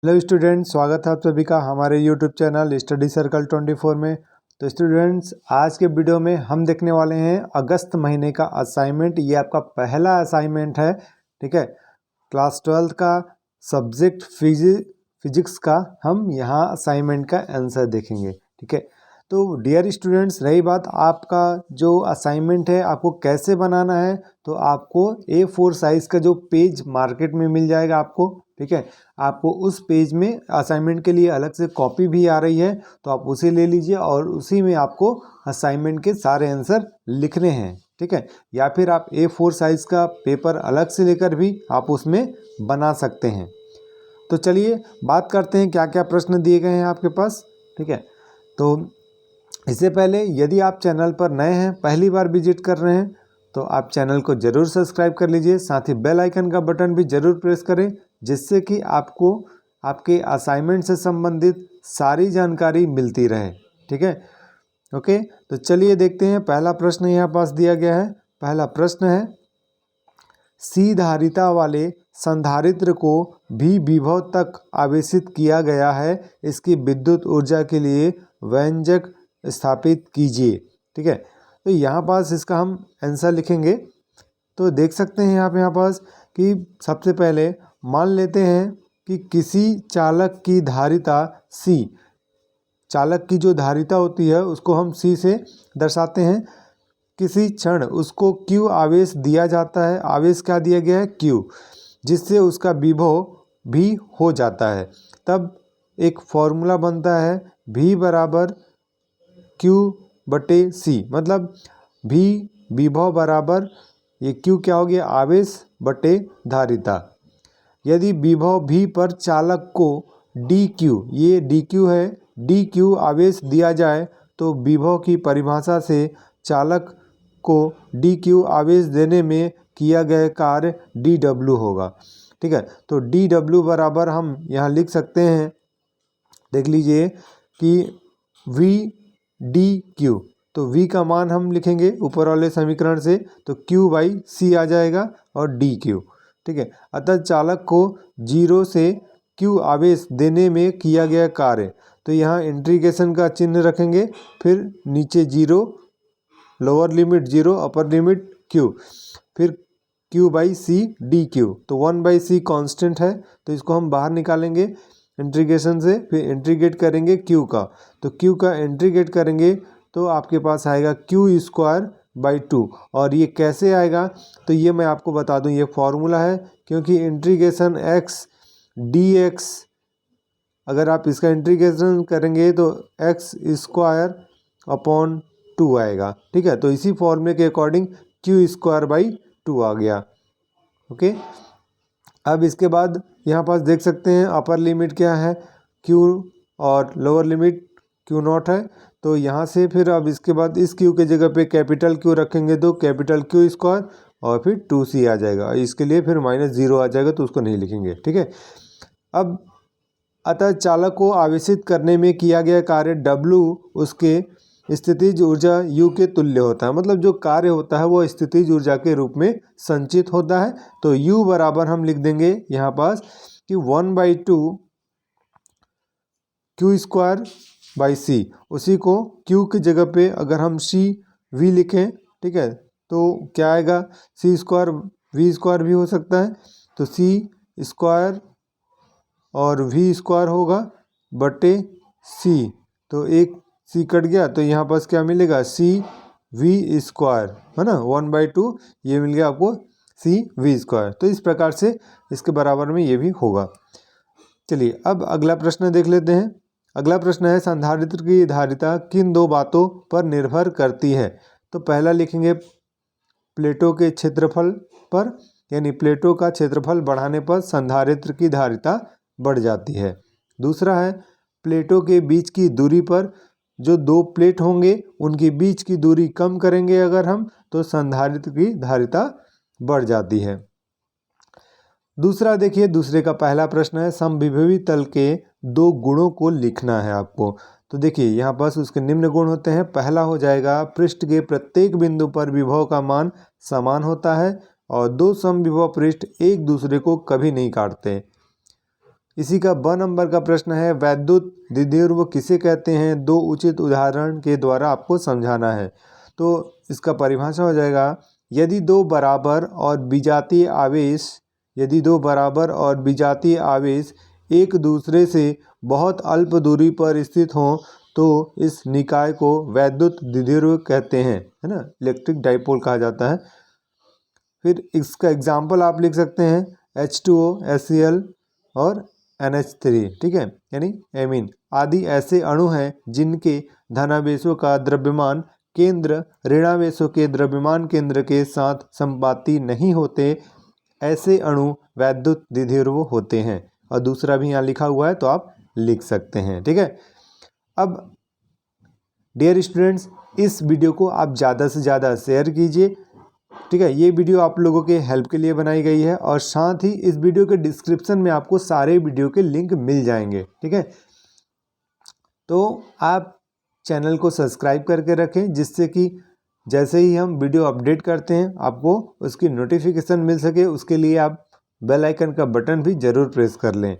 Hello student, स्वागत है आप सभी का हमारे यूट्यूब चैनल स्टडी सर्कल 24 में। तो स्टूडेंट्स, आज के वीडियो में हम देखने वाले हैं अगस्त महीने का असाइनमेंट। ये आपका पहला असाइनमेंट है, ठीक है। क्लास 12 का सब्जेक्ट फिजिक्स का हम यहाँ असाइनमेंट का आंसर देखेंगे, ठीक है। तो डियर स्टूडेंट्स, रही बात आपका जो असाइनमेंट है आपको कैसे बनाना है, तो आपको A4 साइज़ का जो पेज मार्केट में मिल जाएगा आपको, ठीक है। आपको उस पेज में असाइनमेंट के लिए अलग से कॉपी भी आ रही है, तो आप उसे ले लीजिए और उसी में आपको असाइनमेंट के सारे आंसर लिखने हैं, ठीक है। या फिर आप A4 साइज़ का पेपर अलग से लेकर भी आप उसमें बना सकते हैं। तो चलिए बात करते हैं क्या क्या प्रश्न दिए गए हैं आपके पास, ठीक है। तो इससे पहले यदि आप चैनल पर नए हैं, पहली बार विजिट कर रहे हैं, तो आप चैनल को ज़रूर सब्सक्राइब कर लीजिए। साथ ही बेल आइकन का बटन भी ज़रूर प्रेस करें, जिससे कि आपको आपके असाइनमेंट से संबंधित सारी जानकारी मिलती रहे, ठीक है। ओके, तो चलिए देखते हैं। पहला प्रश्न यहाँ पास दिया गया है। पहला प्रश्न है, सी धारिता वाले संधारित्र को भी विभव तक आवेशित किया गया है। इसकी विद्युत ऊर्जा के लिए व्यंजक स्थापित कीजिए, ठीक है। तो यहाँ पास इसका हम आंसर लिखेंगे। तो देख सकते हैं यहाँ पास कि सबसे पहले मान लेते हैं कि किसी चालक की धारिता C, चालक की जो धारिता होती है उसको हम C से दर्शाते हैं। किसी क्षण उसको Q आवेश दिया जाता है। आवेश क्या दिया गया है? Q, जिससे उसका विभव भी हो जाता है। तब एक फॉर्मूला बनता है V बराबर Q/C, मतलब V विभव बराबर ये Q क्या हो गया? आवेश बटे धारिता। यदि विभव V पर चालक को dQ, ये dQ है, dQ आवेश दिया जाए तो विभव की परिभाषा से चालक को dQ आवेश देने में किया गया कार्य dW होगा, ठीक है। तो dW बराबर हम यहाँ लिख सकते हैं, देख लीजिए कि V dQ, तो V का मान हम लिखेंगे ऊपर वाले समीकरण से, तो Q/C आ जाएगा और dQ, ठीक है। अतः चालक को 0 से Q आवेश देने में किया गया कार्य, तो यहाँ इंटीग्रेशन का चिन्ह रखेंगे, फिर नीचे 0, lower limit 0, upper limit Q, फिर Q/C dQ। तो 1/C कांस्टेंट है, तो इसको हम बाहर निकालेंगे इंटीग्रेशन से, फिर इंटीग्रेट करेंगे Q का, तो Q का इंटीग्रेट करेंगे तो आपके पास आएगा Q²/2। और ये कैसे आएगा, तो ये मैं आपको बता दूं, ये फॉर्मूला है, क्योंकि इंटीग्रेशन x dx, अगर आप इसका इंटीग्रेशन करेंगे तो x² आएगा, ठीक है। तो इसी फॉर्मूले के अकॉर्डिंग Q²/2 आ गया, ओके। अब इसके बाद यहाँ पास देख सकते हैं अपर लिमिट क्या है Q और लोअर लिमिट Q0 है। तो यहाँ से फिर अब इसके बाद इस Q के जगह पे कैपिटल Q रखेंगे तो कैपिटल Q² और फिर 2C आ जाएगा। इसके लिए फिर -0 आ जाएगा, तो उसको नहीं लिखेंगे, ठीक है। अब अतः चालक को आवेशित करने में किया गया कार्य W उसके स्थितिज ऊर्जा U के तुल्य होता है, मतलब जो कार्य होता है वो स्थितिज ऊर्जा के रूप में संचित होता है। तो U बराबर हम लिख देंगे यहाँ पास कि 1/2 Q²/C, उसी को Q की जगह पे अगर हम CV लिखें, ठीक है, तो क्या आएगा? C²V² भी हो सकता है, तो C² और V² होगा बटे C, तो एक C कट गया, तो यहाँ पास क्या मिलेगा? CV², है ना, 1/2 ये मिल गया आपको CV²। तो इस प्रकार से इसके बराबर में ये भी होगा। चलिए अब अगला प्रश्न देख लेते हैं। अगला प्रश्न है, संधारित्र की धारिता किन दो बातों पर निर्भर करती है? तो पहला लिखेंगे प्लेटों के क्षेत्रफल पर, यानी प्लेटों का क्षेत्रफल बढ़ाने पर संधारित्र की धारिता बढ़ जाती है। दूसरा है प्लेटों के बीच की दूरी पर, जो दो प्लेट होंगे उनके बीच की दूरी कम करेंगे अगर हम, तो संधारित्र की धारिता बढ़ जाती है। दूसरा देखिए, दूसरे का पहला प्रश्न है, समविभवी तल के दो गुणों को लिखना है आपको। तो देखिए यहाँ पास उसके निम्न गुण होते हैं। पहला हो जाएगा, पृष्ठ के प्रत्येक बिंदु पर विभव का मान समान होता है और दो समविभव पृष्ठ एक दूसरे को कभी नहीं काटते। इसी का ब नंबर का प्रश्न है, वैद्युत द्विध्रुव किसे कहते हैं? 2 उचित उदाहरण के द्वारा आपको समझाना है। तो इसका परिभाषा हो जाएगा, यदि दो बराबर और विजातीय आवेश एक दूसरे से बहुत अल्प दूरी पर स्थित हों तो इस निकाय को वैद्युत द्विध्रुव कहते हैं, है ना, इलेक्ट्रिक डाइपोल कहा जाता है। फिर इसका एग्जाम्पल आप लिख सकते हैं H2O, HCl और NH3, ठीक है, यानी एमीन आदि ऐसे अणु हैं जिनके धनावेशों का द्रव्यमान केंद्र ऋणावेशों के द्रव्यमान केंद्र के साथ संपाती नहीं होते, ऐसे अणु वैद्युत द्विध्रुव होते हैं। और दूसरा भी यहाँ लिखा हुआ है तो आप लिख सकते हैं, ठीक है। अब डियर स्टूडेंट्स, इस वीडियो को आप ज़्यादा से ज़्यादा शेयर कीजिए, ठीक है। ये वीडियो आप लोगों के हेल्प के लिए बनाई गई है और साथ ही इस वीडियो के डिस्क्रिप्शन में आपको सारे वीडियो के लिंक मिल जाएंगे, ठीक है। तो आप चैनल को सब्सक्राइब करके रखें, जिससे कि जैसे ही हम वीडियो अपडेट करते हैं आपको उसकी नोटिफिकेशन मिल सके। उसके लिए आप बेल आइकन का बटन भी जरूर प्रेस कर लें।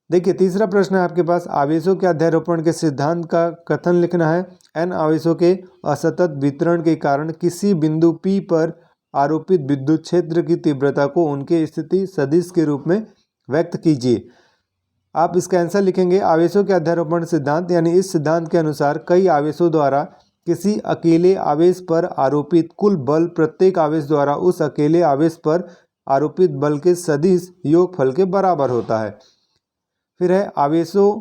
देखिए, तीसरा प्रश्न है आपके पास, आवेशों के अध्यारोपण के सिद्धांत का कथन लिखना है। n आवेशों के असतत वितरण के कारण किसी बिंदु P पर आरोपित विद्युत क्षेत्र की तीव्रता को उनके स्थिति सदिश के रूप में व्यक्त कीजिए। आप इसका आंसर लिखेंगे, आवेशों के अध्यारोपण सिद्धांत, यानी इस सिद्धांत के अनुसार कई आवेशों द्वारा किसी अकेले आवेश पर आरोपित कुल बल प्रत्येक आवेश द्वारा उस अकेले आवेश पर आरोपित बल के सदिश योगफल के बराबर होता है। फिर है आवेशों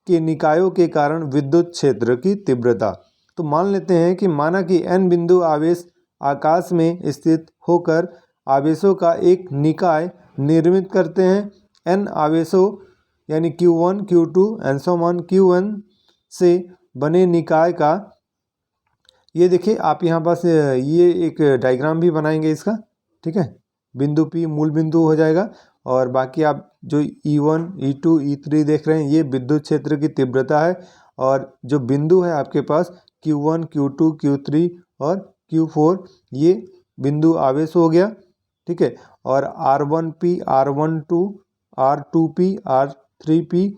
के निकायों के कारण विद्युत क्षेत्र की तीव्रता। तो मान लेते हैं कि माना कि n बिंदु आवेश आकाश में स्थित होकर आवेशों का एक निकाय निर्मित करते हैं। n आवेशों यानी Q1, Q2 and so on Qn से बने निकाय का, ये देखिए आप यहाँ पास ये एक डायग्राम भी बनाएंगे इसका, ठीक है। बिंदु P मूल बिंदु हो जाएगा और बाकी आप जो E1, E2, E3 देख रहे हैं ये विद्युत क्षेत्र की तीव्रता है। और जो बिंदु है आपके पास Q1, Q2, Q3 और Q4 ये बिंदु आवेश हो गया, ठीक है। और R1P, R12, R2P, R3P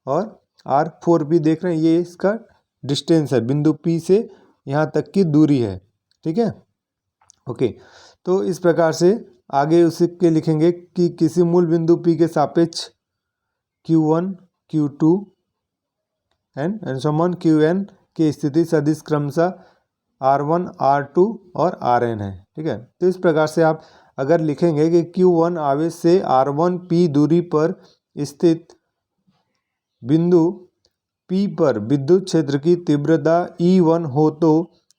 और R4P देख रहे हैं, ये इसका डिस्टेंस है, बिंदु P से यहाँ तक की दूरी है, ठीक है। ओके, तो इस प्रकार से आगे उसी के लिखेंगे कि किसी मूल बिंदु P के सापेक्ष Q1, Q2 and so on Qn की स्थिति सदिश क्रमशः R1, R2 और Rn है, ठीक है। तो इस प्रकार से आप अगर लिखेंगे कि Q1 आवेश से R1P दूरी पर स्थित बिंदु P पर विद्युत क्षेत्र की तीव्रता E1 हो तो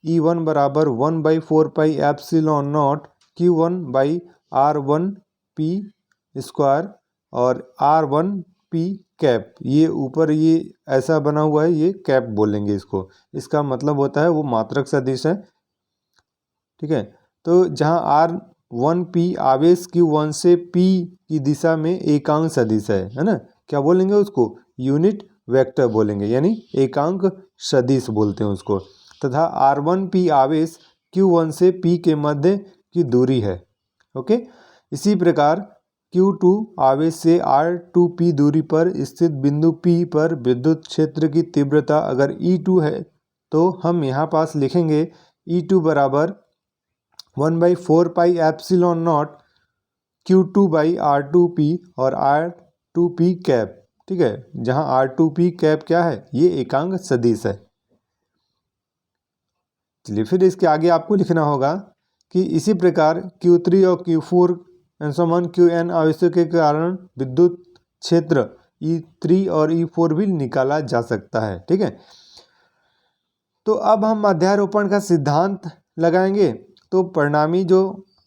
E1 बराबर 1/4 pi epsilon not Q1 by R1P square और R1P कैप, ये ऊपर ये ऐसा बना हुआ है, ये कैप बोलेंगे इसको, इसका मतलब होता है वो मात्रक सदिश है, ठीक है। तो जहाँ R1P आवेश Q1 से P की दिशा में एकांक सदिश है ना, क्या बोलेंगे उसको? यूनिट वेक्टर बोलेंगे, यानी एकांक सदिश बोलते हैं उसको। तथा R1P आवेश Q1 से P के मध्य की दूरी है, ओके। इसी प्रकार Q2 आवेश से R2P दूरी पर स्थित बिंदु P पर विद्युत क्षेत्र की तीव्रता अगर E2 है तो हम यहाँ पास लिखेंगे E2 बराबर 1/4 pi epsilon not Q2 by R2P और R2P कैप, ठीक है। जहाँ R2P कैप क्या है? ये एकांक सदिश है। चलिए फिर इसके आगे आपको लिखना होगा कि इसी प्रकार Q3 और Q4 and so on Qn आवेशों के कारण विद्युत क्षेत्र E3 और E4 भी निकाला जा सकता है, ठीक है। तो अब हम अध्यारोपण का सिद्धांत लगाएंगे। तो परिणामी जो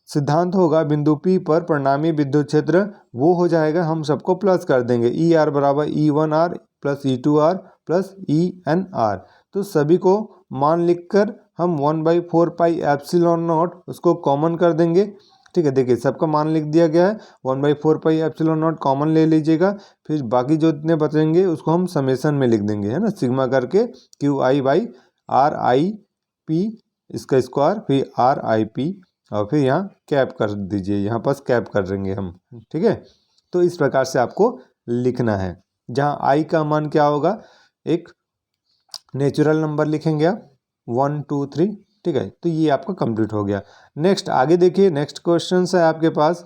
सिद्धांत होगा बिंदु P पर परिणामी विद्युत क्षेत्र वो हो जाएगा, हम सबको प्लस कर देंगे, ER बराबर E1R plus E2R plus ENR। तो सभी को मान लिखकर हम 1/4 पाई एप्सिलॉन नॉट उसको कॉमन कर देंगे, ठीक है। देखिए सबका मान लिख दिया गया है, 1/4 पाई एप्सिलॉन नॉट कॉमन ले लीजिएगा, फिर बाकी जो इतने बचेंगे उसको हम समेसन में लिख देंगे, है ना, सिग्मा करके QI बाई RIP इसका स्क्वायर, फिर RIP और फिर यहाँ कैप कर दीजिए, यहाँ पास कैप कर देंगे हम, ठीक है। तो इस प्रकार से आपको लिखना है, जहाँ आई का मान क्या होगा, एक नेचुरल नंबर लिखेंगे आप 1 2 3, ठीक है। तो ये आपका कंप्लीट हो गया। नेक्स्ट आगे देखिए, नेक्स्ट क्वेश्चन है आपके पास,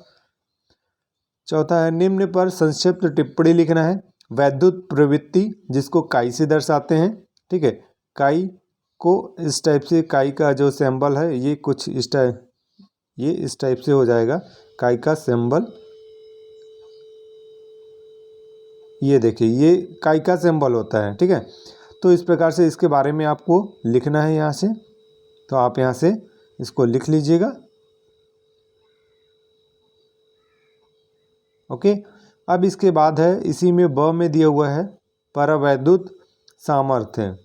चौथा है, निम्न पर संक्षिप्त टिप्पणी लिखना है। वैद्युत प्रवृत्ति जिसको काई से दर्शाते हैं, ठीक है। काई को इस टाइप से, काई का जो सिंबल है ये कुछ इस टाइप, ये इस टाइप से हो जाएगा काई का सिंबल। ये देखिए ये काई का सिंबल होता है, ठीक है। तो इस प्रकार से इसके बारे में आपको लिखना है यहाँ से, तो आप यहाँ से इसको लिख लीजिएगा। ओके, अब इसके बाद है, इसी में ब में दिया हुआ है परावैद्युत सामर्थ्य।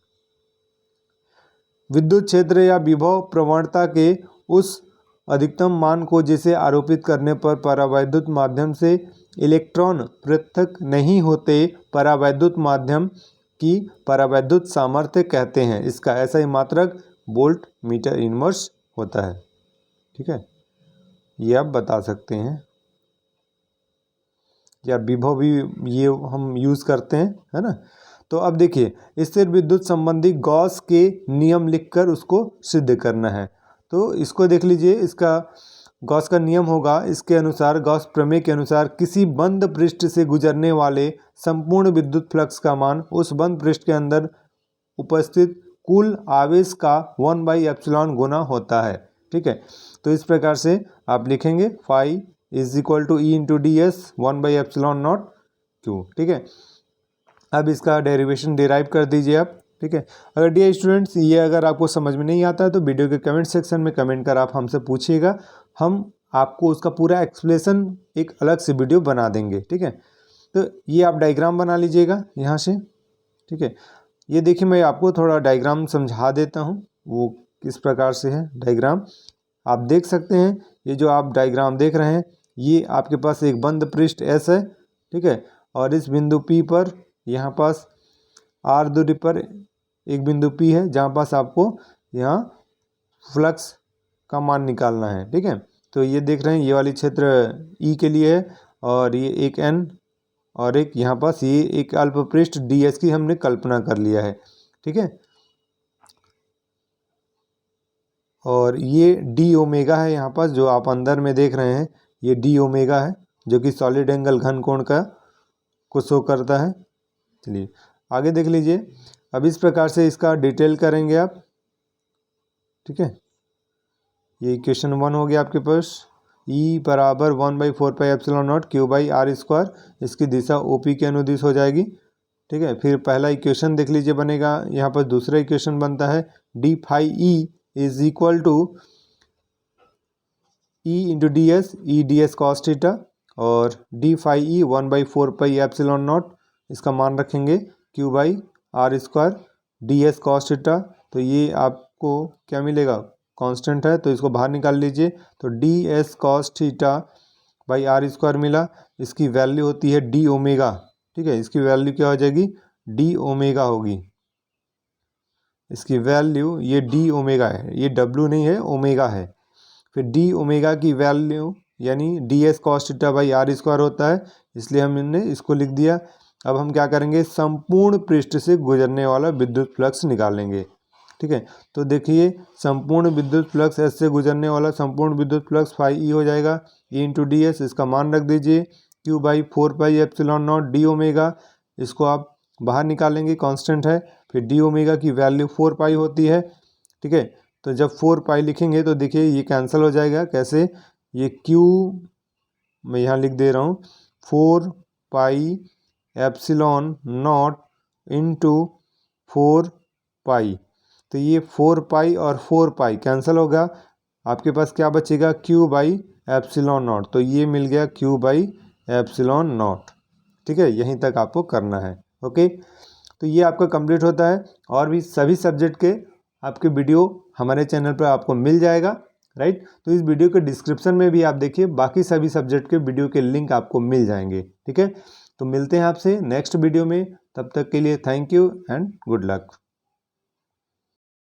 विद्युत क्षेत्र या विभव प्रवणता के उस अधिकतम मान को जिसे आरोपित करने पर परावैद्युत माध्यम से इलेक्ट्रॉन पृथक नहीं होते, परावैद्युत माध्यम की परावैद्युत सामर्थ्य कहते हैं। इसका ऐसा ही मात्रक वोल्ट मीटर इनवर्स होता है, ठीक है। ये आप बता सकते हैं, या विभव भी ये हम यूज़ करते हैं, है ना। तो अब देखिए, स्थिर विद्युत संबंधी गॉस के नियम लिखकर उसको सिद्ध करना है। तो इसको देख लीजिए, इसका गॉस का नियम होगा, इसके अनुसार, गॉस प्रमेय के अनुसार, किसी बंद पृष्ठ से गुजरने वाले संपूर्ण विद्युत फ्लक्स का मान उस बंद पृष्ठ के अंदर उपस्थित कुल आवेश का 1/एप्सिलॉन गुना होता है, ठीक है। तो इस प्रकार से आप लिखेंगे phi is equal to E into D S 1/एप्सिलॉन नॉट क्यू, ठीक है। अब इसका डेरिवेशन डिराइव कर दीजिए आप, ठीक है। अगर डियर स्टूडेंट्स ये अगर आपको समझ में नहीं आता है तो वीडियो के कमेंट सेक्शन में कमेंट कर आप हमसे पूछिएगा, हम आपको उसका पूरा एक्सप्लेनेशन एक अलग से वीडियो बना देंगे, ठीक है। तो ये आप डायग्राम बना लीजिएगा यहाँ से, ठीक है। ये देखिए, मैं आपको थोड़ा डायग्राम समझा देता हूँ, वो किस प्रकार से है डायग्राम, आप देख सकते हैं। ये जो आप डायग्राम देख रहे हैं, ये आपके पास एक बंद पृष्ठ एस है, ठीक है। और इस बिंदु पी पर, यहाँ पास आर दूरी पर एक बिंदु पी है, जहाँ पास आपको यहाँ फ्लक्स का मान निकालना है, ठीक है। तो ये देख रहे हैं, ये वाली क्षेत्र ई के लिए है, और ये एक एन, और एक यहाँ पास ये एक अल्प पृष्ठ डी एस की हमने कल्पना कर लिया है, ठीक है। और ये डी ओमेगा है यहाँ पास, जो आप अंदर में देख रहे हैं, ये डी ओमेगा है, जो कि सॉलिड एंगल घन कोण का को शो करता है। चलिए आगे देख लीजिए। अब इस प्रकार से इसका डिटेल करेंगे आप, ठीक है। ये इक्वेशन 1 हो गया आपके पास, ई बराबर 1/4πε0 Q/r², इसकी दिशा OP के अनुदिश हो जाएगी, ठीक है। फिर पहला इक्वेशन देख लीजिए बनेगा, यहाँ पर दूसरा इक्वेशन बनता है d phi E is equal to E into D S, E d S cos theta, और डी फाई ई 1/4πε0, इसका मान रखेंगे Q/r² D S cos theta. तो ये आपको क्या मिलेगा, कांस्टेंट है, तो इसको बाहर निकाल लीजिए। तो D S cos theta by r² मिला, इसकी वैल्यू होती है डी ओमेगा, ठीक है। इसकी वैल्यू क्या हो जाएगी, डी ओमेगा होगी, इसकी वैल्यू ये डी ओमेगा है, ये डब्ल्यू नहीं है, ओमेगा है। फिर डी ओमेगा की वैल्यू यानी D S cos theta by r² होता है, इसलिए हमने इसको लिख दिया। अब हम क्या करेंगे, संपूर्ण पृष्ठ से गुजरने वाला विद्युत फ्लक्स निकालेंगे, ठीक है। तो देखिए, संपूर्ण विद्युत फ्लक्स एस से गुजरने वाला संपूर्ण विद्युत फ्लक्स फाई ई हो जाएगा, ई इंटू डी एस, इसका मान रख दीजिए Q/4πε0 डी ओमेगा, इसको आप बाहर निकालेंगे, कांस्टेंट है। फिर डी ओमेगा की वैल्यू 4 पाई होती है, ठीक है। तो जब 4 पाई लिखेंगे तो देखिए ये कैंसिल हो जाएगा, कैसे, ये Q मैं यहाँ लिख दे रहा हूँ 4πε0 इंटू 4 पाई, तो ये 4 पाई और 4 पाई कैंसिल होगा, आपके पास क्या बचेगा, Q/ε0, तो ये मिल गया Q/ε0, ठीक है। यहीं तक आपको करना है, ओके। तो ये आपका कंप्लीट होता है, और भी सभी सब्जेक्ट के आपके वीडियो हमारे चैनल पर आपको मिल जाएगा, राइट। तो इस वीडियो के डिस्क्रिप्शन में भी आप देखिए, बाकी सभी सब्जेक्ट के वीडियो के लिंक आपको मिल जाएंगे, ठीक है। तो मिलते हैं आपसे नेक्स्ट वीडियो में, तब तक के लिए thank you and good luck.